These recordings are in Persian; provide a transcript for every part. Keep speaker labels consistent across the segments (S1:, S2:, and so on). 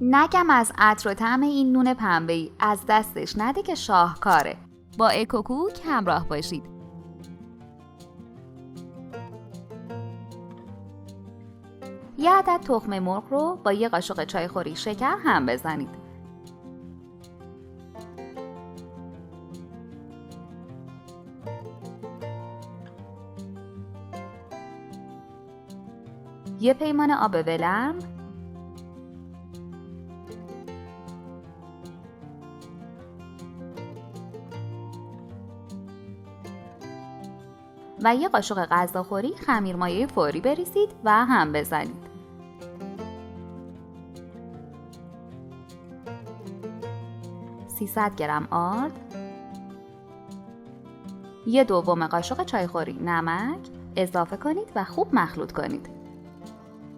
S1: نگم از عطر و طعم این نون پنبه‌ای از دستش نده که شاهکاره. با اکوکوک همراه باشید. یه عدد تخم مرغ رو با یه قاشق چایخوری شکر هم بزنید. یه پیمانه آب ولرم، و یه قاشق غذاخوری خمیر مایه فوری بریزید و هم بزنید. - 300 گرم آرد، یه دوم قاشق چایخوری نمک اضافه کنید و خوب مخلوط کنید.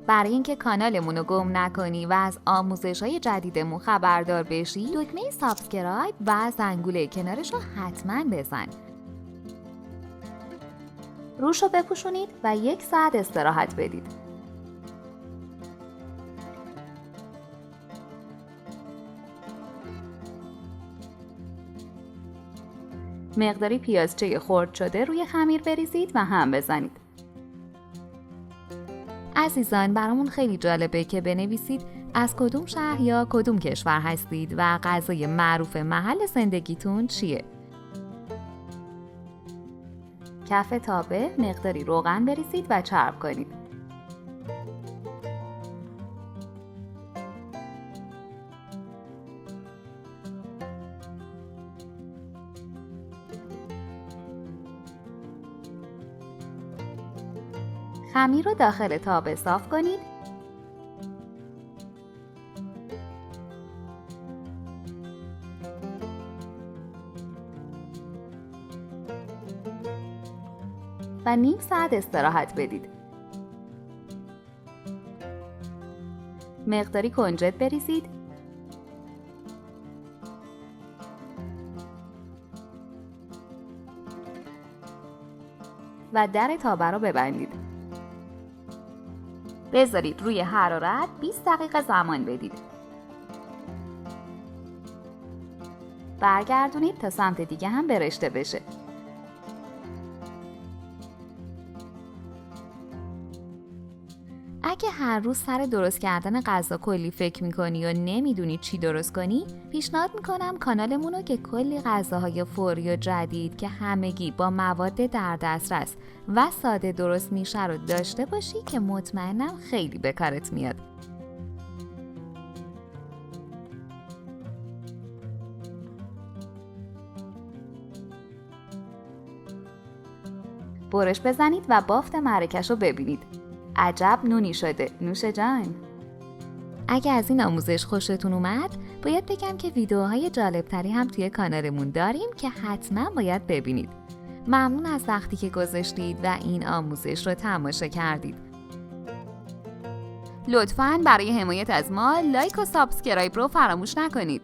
S1: برای اینکه کانالمون رو گم نکنی و از آموزش‌های جدیدمون خبردار بشی، دکمه سابسکرایب و زنگوله کنارش رو حتما بزن. روش رو بپوشونید و 1 ساعت استراحت بدید. مقداری پیازچه خرد شده روی خمیر بریزید و هم بزنید. عزیزان، برامون خیلی جالبه که بنویسید از کدوم شهر یا کدوم کشور هستید و غذای معروف محل زندگیتون چیه. کف تابه مقداری روغن بریزید و چرب کنید. خمیر رو داخل تابه صاف کنید. و نیم ساعت استراحت بدید. مقداری کنجد بریزید. و در تابه رو ببندید. بذارید روی حرارت 20 دقیقه زمان بدید. برگردونید تا سمت دیگه هم برشته بشه. اگه هر روز سر درست کردن غذا کلی فکر میکنی و نمیدونی چی درست کنی، پیشنهاد میکنم کانالمون رو که کلی غذاهای فوری و جدید که همگی با مواد در دسترس و ساده درست میشه رو داشته باشی که مطمئنم خیلی به کارت میاد. برش بزنید و بافت معرکش رو ببینید. عجب نونی شده، نوش جان. اگه از این آموزش خوشتون اومد، باید بگم که ویدیوهای جالبتری هم توی کانالمون داریم که حتما باید ببینید. ممنون از وقتی که گذاشتید و این آموزش رو تماشا کردید. لطفاً برای حمایت از ما لایک و سابسکرایب رو فراموش نکنید.